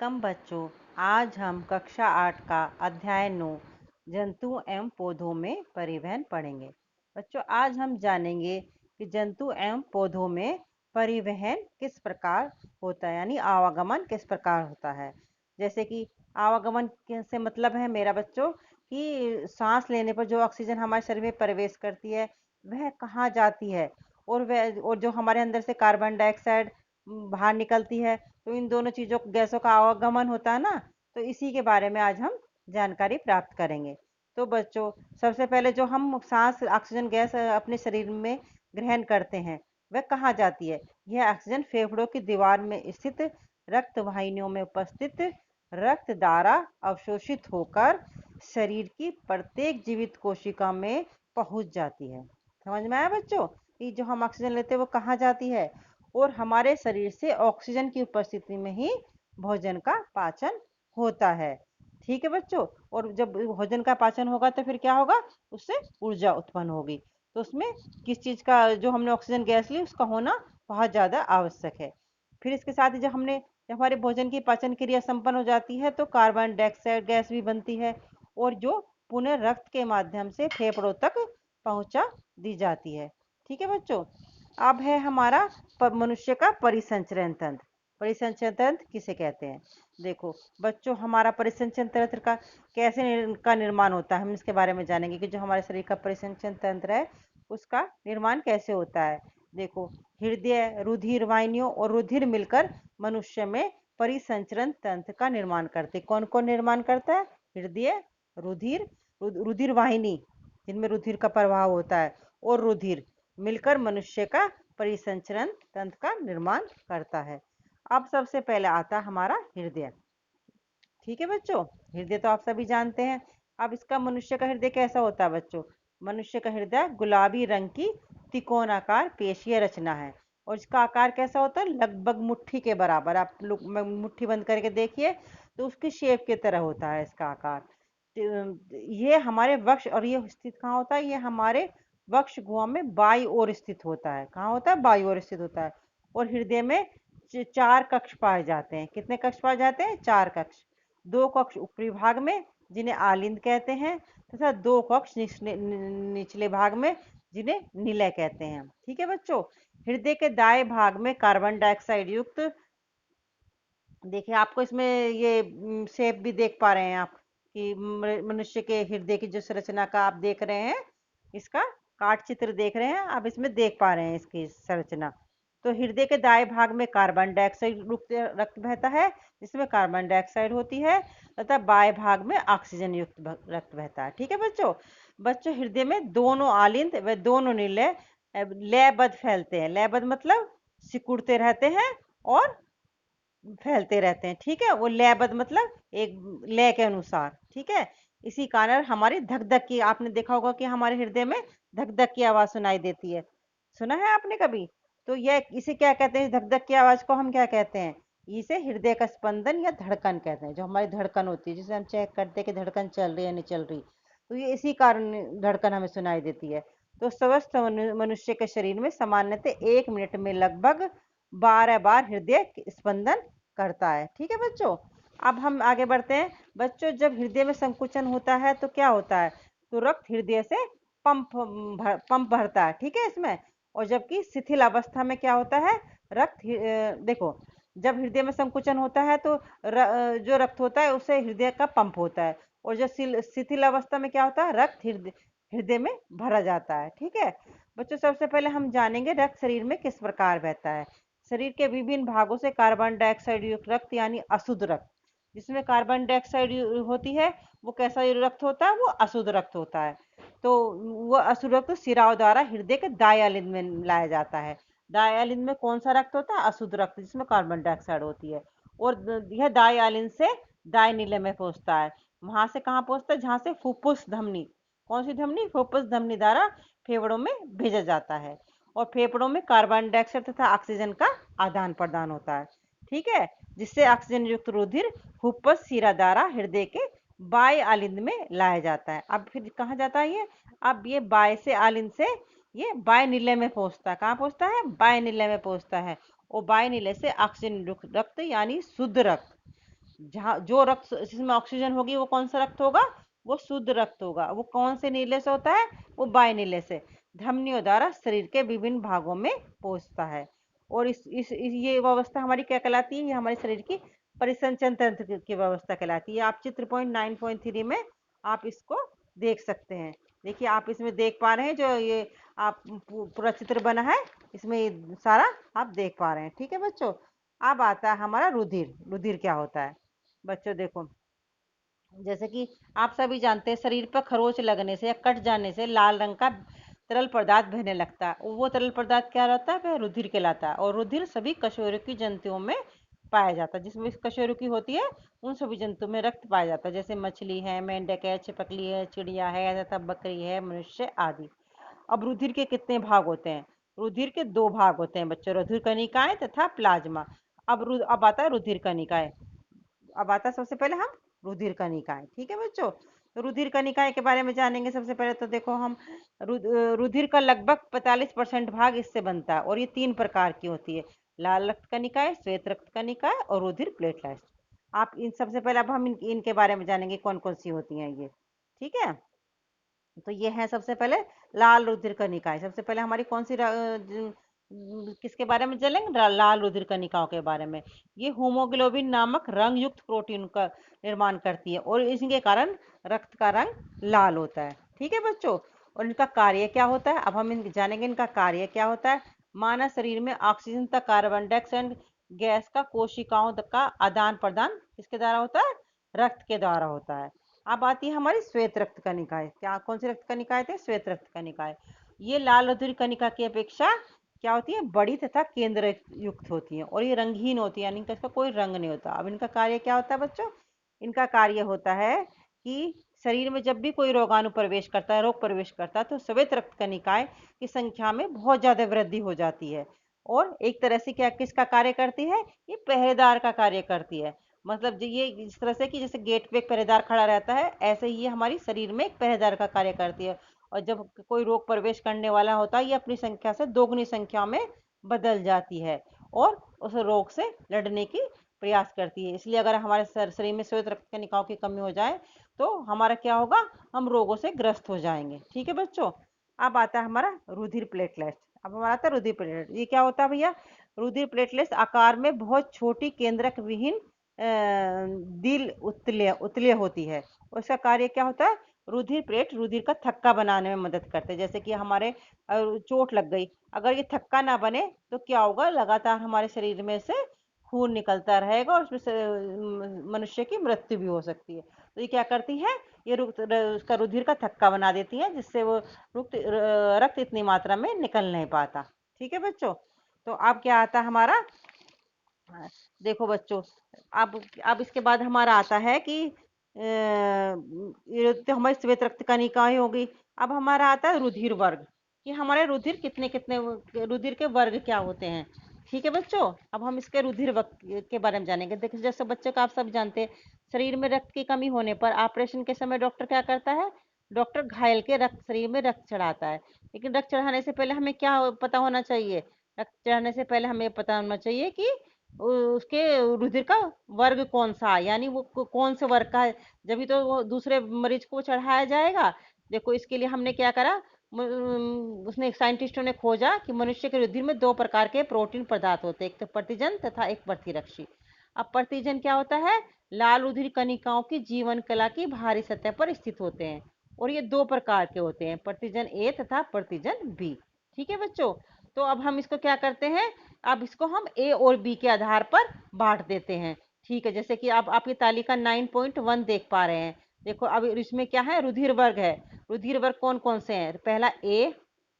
Welcome बच्चों। आज हम कक्षा 8 का अध्याय 9 जंतु एवं पौधों में परिवहन पढ़ेंगे। बच्चों, आज हम जानेंगे कि जंतु एवं पौधों में परिवहन किस प्रकार होता है, यानी आवागमन किस प्रकार होता है। जैसे कि आवागमन से मतलब है मेरा बच्चों कि सांस लेने पर जो ऑक्सीजन हमारे शरीर में प्रवेश करती है वह कहाँ जाती है, और जो हमारे अंदर से कार्बन डाइऑक्साइड बाहर निकलती है। तो इन दोनों चीज़ों गैसों का आवागमन होता है ना, तो इसी के बारे में आज हम जानकारी प्राप्त करेंगे। तो बच्चों, सबसे पहले जो हम सांस ऑक्सीजन गैस अपने शरीर में ग्रहण करते हैं वह कहाँ जाती है। यह ऑक्सीजन फेफड़ों की दीवार में स्थित रक्त वाहिनियों में उपस्थित रक्त द्वारा अवशोषित होकर शरीर की प्रत्येक जीवित कोशिका में पहुंच जाती है। समझ में आया बच्चों कि जो हम ऑक्सीजन लेते हैं वो कहाँ जाती है, और हमारे शरीर से ऑक्सीजन की उपस्थिति में ही भोजन का पाचन होता है। ठीक है बच्चों, और जब भोजन का पाचन होगा तो फिर क्या होगा, उससे ऊर्जा उत्पन्न होगी। तो उसमें किस चीज का, जो हमने ऑक्सीजन गैस ली उसका होना बहुत ज्यादा आवश्यक है। फिर इसके साथ ही जब हमारे भोजन की पाचन क्रिया संपन्न हो जाती है तो कार्बन डाइऑक्साइड गैस भी बनती है, और जो पुनः रक्त के माध्यम से फेफड़ों तक पहुंचा दी जाती है। ठीक है बच्चों, अब है हमारा मनुष्य का परिसंचरण तंत्र। परिसंचरण तंत्र किसे कहते हैं? देखो बच्चों, हमारा परिसंचरण तंत्र का का निर्माण होता है, हम इसके बारे में जानेंगे कि जो हमारे शरीर का परिसंचरण तंत्र है उसका निर्माण कैसे होता है। देखो, हृदय, रुधिर वाहिनियों और रुधिर मिलकर मनुष्य में परिसंचरण तंत्र का निर्माण करते। कौन कौन निर्माण करता है? हृदय, रुधिर, रुधिर वाहिनी जिनमें रुधिर का प्रवाह होता है, और रुधिर मिलकर मनुष्य का परिसंचरण तंत्र का निर्माण करता है। अब सबसे पहले आता है हमारा हृदय। ठीक है बच्चों, हृदय तो आप सभी जानते हैं। अब इसका मनुष्य का हृदय कैसा होता है बच्चों? मनुष्य का हृदय गुलाबी रंग की त्रिकोणाकार पेशीय रचना है, और इसका आकार कैसा होता है? लगभग मुट्ठी के बराबर। आप लोग मुट्ठी बंद करके देखिए तो उसकी शेप की तरह होता है इसका आकार। ये हमारे वक्ष, और ये स्थित कहाँ होता है? ये हमारे वक्ष गुहा में बाई ओर स्थित होता है। कहाँ होता है? बाई ओर स्थित होता है। और हृदय में 4 कक्ष पाए जाते हैं। कितने कक्ष पाए जाते हैं? 4 कक्ष। 2 कक्ष ऊपरी भाग में जिन्हें आलिंद कहते हैं, तथा 2 कक्ष निचले भाग में जिन्हें निलय कहते हैं। ठीक है बच्चों, हृदय के दाएं भाग में कार्बन डाइऑक्साइड युक्त, देखिए आपको इसमें ये शेप भी देख पा रहे हैं आप कि मनुष्य के हृदय की जो संरचना का आप देख रहे हैं, इसका काट चित्र देख रहे हैं आप, इसमें देख पा रहे हैं इसकी संरचना। तो हृदय के दाएं भाग में कार्बन डाइऑक्साइड युक्त रक्त बहता है, जिसमें कार्बन डाइऑक्साइड होती है, तथा बाएं भाग में ऑक्सीजन युक्त रक्त बहता है। ठीक है बच्चों, हृदय में दोनों आलिंद व दोनों निलय लयबद्ध फैलते हैं। लयबद्ध मतलब सिकुड़ते रहते हैं और फैलते रहते हैं। ठीक है, वो लयबद्ध मतलब एक लय के अनुसार। ठीक है, इसी कारण हमारी धक धक की, आपने देखा होगा कि हमारे हृदय में धक धक की आवाज सुनाई देती है। सुना है आपने कभी? तो यह इसे क्या कहते हैं? धक धक की आवाज को हम क्या कहते हैं? इसे हृदय का स्पंदन या धड़कन कहते हैं। जो हमारी धड़कन होती है, जिसे हम चेक करते हैं कि धड़कन चल रही है नहीं चल रही, तो ये इसी कारण धड़कन हमें सुनाई देती है। तो स्वस्थ मनुष्य के शरीर में सामान्यतः 1 मिनट में लगभग 12 बार हृदय स्पंदन करता है। ठीक है बच्चों, अब हम आगे बढ़ते हैं। बच्चों, जब हृदय में संकुचन होता है तो क्या होता है? तो रक्त हृदय से पंप भरता है। ठीक है इसमें, और जबकि शिथिल अवस्था में क्या होता है? देखो, जब हृदय में संकुचन होता है तो जो रक्त होता है उससे हृदय का पंप होता है, और जो शिथिल अवस्था में क्या होता है? रक्त हृदय में भरा जाता है। ठीक है बच्चों, सबसे पहले हम जानेंगे रक्त शरीर में किस प्रकार बहता है। शरीर के विभिन्न भागों से कार्बन डाइऑक्साइड युक्त रक्त, यानी अशुद्ध रक्त, जिसमें कार्बन डाइऑक्साइड होती है, वो कैसा रक्त होता है? वो अशुद्ध रक्त होता है। तो वो अशुद्ध रक्त सिराओं द्वारा हृदय के दायालिंद में लाया जाता है। दायालिंद में कौन सा रक्त होता है? अशुद्ध रक्त, जिसमें कार्बन डाइऑक्साइड होती है। और यह दायालिंद से दाएं नीले में पहुंचता है। वहां से कहाँ पहुंचता है? जहां से फुफ्फुस धमनी, कौन सी धमनी? फुफ्फुस धमनी द्वारा फेफड़ों में भेजा जाता है, और फेफड़ों में कार्बन डाइऑक्साइड तथा ऑक्सीजन का आदान प्रदान होता है। ठीक है, जिससे ऑक्सीजन युक्त रुधिर फुफ्फुस शिरा द्वारा हृदय के बाएं आलिंद में लाया जाता है। अब फिर कहाँ जाता है ये? अब ये बाएं से आलिंद से ये बाएं नीले में पहुंचता है। कहाँ पहुंचता है? बाएं नीले में पहुंचता है, और बाएं नीले से ऑक्सीजन युक्त रक्त, यानी शुद्ध रक्त, जहाँ जो रक्त जिसमें ऑक्सीजन होगी वो कौन सा रक्त होगा, वो शुद्ध रक्त होगा। वो कौन से नीले से होता है, वो बाय नीले से धमनियों द्वारा शरीर के विभिन्न भागों में पहुंचता है। और ये व्यवस्था हमारी क्या कहलाती है, ये हमारे शरीर की परिसंचरण तंत्र की व्यवस्था कहलाती है। आप चित्र पॉइंट 9.3 में आप इसको देख सकते हैं। देखिए आप इसमें देख पा रहे हैं, जो ये आप पूरा चित्र बना है इसमें सारा आप देख पा रहे हैं। ठीक है बच्चों, अब आता है हमारा रुधिर। रुधिर क्या होता है बच्चों, देखो जैसे कि आप सभी जानते हैं, शरीर पर खरोच लगने से या कट जाने से लाल रंग का तरल पदार्थ बहने लगता है। वो तरल पदार्थ क्या रहता है, वह रुधिर कहलाता है। और रुधिर सभी कशेरुकी जंतुओं में पाया जाता है। जिसमें कशेरुकी होती है उन सभी जंतुओं में रक्त पाया जाता है, जैसे मछली है, मेंढक है, छिपकली है, चिड़िया है तथा बकरी है, मनुष्य आदि। अब रुधिर के कितने भाग होते हैं, रुधिर के दो भाग होते हैं बच्चों, रुधिर कणिकाएं तथा प्लाज्मा। अब आता है रुधिर कणिकाएं। अब आता है सबसे पहले हम रुधिर कणिकाएं। ठीक है बच्चों, तो रुधिर कणिकाएं के बारे में जानेंगे। सबसे पहले तो देखो हम रुधिर का लगभग 45% भाग इससे बनता है। और ये 3 प्रकार की होती है, लाल रक्त कणिकाएं, श्वेत रक्त कणिकाएं और रुधिर प्लेटलेट्स। आप इन सबसे पहले अब हम इनके बारे में जानेंगे कौन कौन सी होती हैं ये। ठीक है, तो ये है सबसे पहले लाल रुधिर कणिकाएं। सबसे पहले हमारी कौन सी किसके बारे में जानेंगे, लाल रुधिर कणिकाओं के बारे में। ये होमोग्लोबिन नामक रंग युक्त प्रोटीन का निर्माण करती है और इनके कारण रक्त का रंग लाल होता है। ठीक है बच्चों, और इनका कार्य क्या होता है, अब हम जानेंगे इनका कार्य क्या होता है। मानव शरीर में ऑक्सीजन तथा कार्बन डाइऑक्साइड गैस का कोशिकाओं का आदान प्रदान किसके द्वारा होता है, रक्त के द्वारा होता है। अब आती है हमारी श्वेत रक्त कणिकाएं। क्या कौन सी रक्त कणिकाएं थे, श्वेत रक्त कणिकाएं। ये लाल रुधिर कणिका की अपेक्षा क्या होती है, बड़ी तथा केंद्र युक्त होती है और ये रंगहीन होती है, यानी इसका कोई रंग नहीं होता। अब इनका कार्य क्या होता है बच्चों, इनका कार्य होता है कि शरीर में जब भी कोई रोगाणु प्रवेश करता है, रोग प्रवेश करता है, तो श्वेत रक्त कणिकाएं की संख्या में बहुत ज्यादा वृद्धि हो जाती है। और एक तरह से क्या किसका कार्य करती है, ये पहरेदार का कार्य करती है। मतलब ये इस तरह से कि जैसे गेट पे एक पहरेदार खड़ा रहता है, ऐसे ही ये हमारी शरीर में एक पहरेदार का कार्य करती है। और जब कोई रोग प्रवेश करने वाला होता है, ये अपनी संख्या से दोगुनी संख्या में बदल जाती है और उस रोग से लड़ने की प्रयास करती है। इसलिए अगर हमारे शरीर में श्वेत रक्त कणिकाओं की कमी हो जाए तो हमारा क्या होगा, हम रोगों से ग्रस्त हो जाएंगे। ठीक है बच्चों, अब आता है हमारा रुधिर प्लेटलेट्स। अब हमारा आता है रुधिर प्लेटलेट। ये क्या होता है भैया, रुधिर प्लेटलेट्स आकार में बहुत छोटी केंद्रक विहीन दिल उतले उतले होती है। उसका कार्य क्या होता है, रुधिर प्लेट रुधिर का थक्का बनाने में मदद करते हैं। जैसे कि हमारे चोट लग गई, अगर ये थक्का ना बने तो क्या होगा, लगातार हमारे शरीर में से खून निकलता रहेगा और उसमें से मनुष्य की मृत्यु भी हो सकती है। तो ये क्या करती है, ये उसका रुधिर का थक्का बना देती है, जिससे वो रक्त इतनी मात्रा में निकल नहीं पाता। ठीक है बच्चों, तो अब क्या आता है हमारा, देखो बच्चों, अब इसके बाद हमारा आता है कि ये तो हमारी श्वेत रक्त कणिकाएं होगी। अब हमारा आता है रुधिर वर्ग, कि हमारे रुधिर कितने कितने रुधिर के वर्ग क्या होते हैं। ठीक है बच्चों, अब हम इसके रुधिर वर्ग के बारे में जानेंगे। देखिए जैसे बच्चों का आप सब जानते हैं, शरीर में रक्त की कमी होने पर ऑपरेशन के समय डॉक्टर क्या करता है, डॉक्टर घायल के रक्त शरीर में रक्त चढ़ाता है। लेकिन रक्त चढ़ाने से पहले हमें क्या पता होना चाहिए, रक्त चढ़ाने से पहले हमें पता होना चाहिए कि उसके रुधिर का वर्ग कौन सा है, यानी वो कौन से वर्ग का है, जब तो वो दूसरे मरीज को चढ़ाया जाएगा। देखो इसके लिए हमने क्या करा, उसने साइंटिस्टों ने खोजा कि मनुष्य के रुधिर में 2 प्रकार के प्रोटीन पदार्थ होते हैं, एक तो प्रतिजन तथा एक प्रतिरक्षी। अब प्रतिजन क्या होता है, लाल रुधिर कणिकाओं की जीवन कला की बाहरी सतह पर स्थित होते हैं और ये 2 प्रकार के होते हैं, प्रतिजन ए तथा प्रतिजन बी। ठीक है बच्चों, तो अब हम इसको क्या करते हैं, अब इसको हम ए और बी के आधार पर बांट देते हैं। ठीक है, जैसे कि आप ये तालिका 9.1 देख पा रहे हैं। देखो अब इसमें क्या है, रुधिर वर्ग है। रुधिर वर्ग कौन कौन से हैं, पहला ए,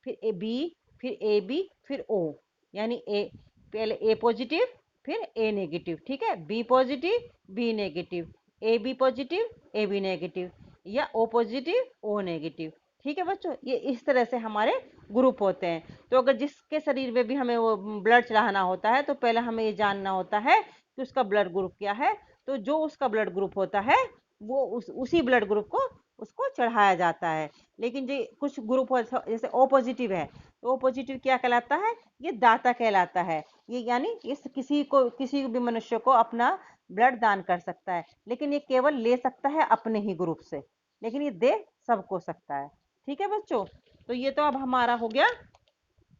फिर ए बी, फिर ए बी, फिर ओ। यानी ए, पहले ए पॉजिटिव, फिर ए नेगेटिव, ठीक है, B positive, B negative, A B positive, A B negative, या ओ पॉजिटिव, ओ नेगेटिव। ठीक है बच्चों, ये इस तरह से हमारे ग्रुप होते हैं। तो अगर जिसके शरीर में भी हमें वो ब्लड चढ़ाना होता है, तो पहले हमें ये जानना होता है कि उसका ब्लड ग्रुप क्या है। तो जो उसका ब्लड ग्रुप होता है वो उसी ब्लड ग्रुप को उसको चढ़ाया जाता है। लेकिन जो कुछ ग्रुप जैसे ओ पॉजिटिव है, तो ओ पॉजिटिव क्या कहलाता है, ये दाता कहलाता है। ये यानी इस किसी भी मनुष्य को अपना ब्लड दान कर सकता है, लेकिन ये केवल ले सकता है अपने ही ग्रुप से, लेकिन ये दे सबको सकता है। ठीक है बच्चों, तो ये तो अब हमारा हो गया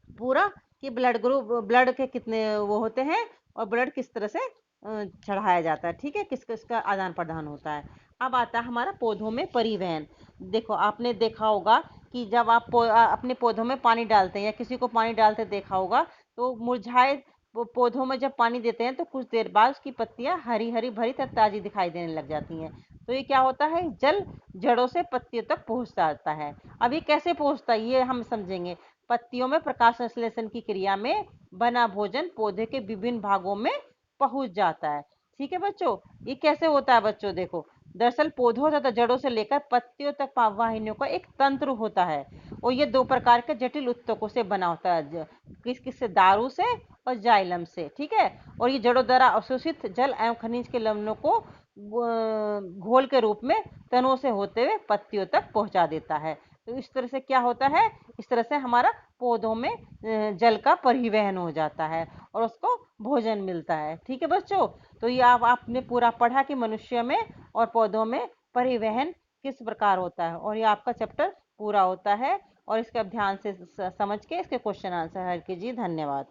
पूरा कि ब्लड ग्रुप, ब्लड के कितने वो होते हैं और ब्लड किस तरह से चढ़ाया जाता है। ठीक है, किस किसका आदान प्रदान होता है। अब आता है हमारा पौधों में परिवहन। देखो आपने देखा होगा कि जब आप अपने पौधों में पानी डालते हैं या किसी को पानी डालते देखा होगा, तो मुरझाए पौधों में जब पानी देते हैं तो कुछ देर बाद उसकी पत्तियां हरी हरी भरी ताजी दिखाई देने लग जाती हैं। तो ये क्या होता है, जल जड़ों से पत्तियों तक पहुंच जाता है। अब ये कैसे पहुंचता है ये हम समझेंगे। पत्तियों में प्रकाश संश्लेषण की क्रिया में बना भोजन पौधे के विभिन्न भागों में पहुंच जाता है। ठीक है बच्चों, ये कैसे होता है बच्चों, देखो दरअसल पौधों तथा जड़ों से लेकर पत्तियों तक वाहिनियों का एक तंत्र होता है, और ये दो प्रकार के जटिल उत्तकों से बना होता है, किस किस से, दारू से और जाइलम से। ठीक है, और ये जड़ों द्वारा अवशोषित जल एवं खनिज के लवणों को घोल के रूप में तनों से होते हुए पत्तियों तक पहुंचा देता है। तो इस तरह से क्या होता है, इस तरह से हमारा पौधों में जल का परिवहन हो जाता है और उसको भोजन मिलता है। ठीक है बच्चों, तो ये आपने पूरा पढ़ा कि मनुष्य में और पौधों में परिवहन किस प्रकार होता है, और ये आपका चैप्टर पूरा होता है। और इसके अब ध्यान से समझ के इसके क्वेश्चन आंसर हल कीजिए। धन्यवाद।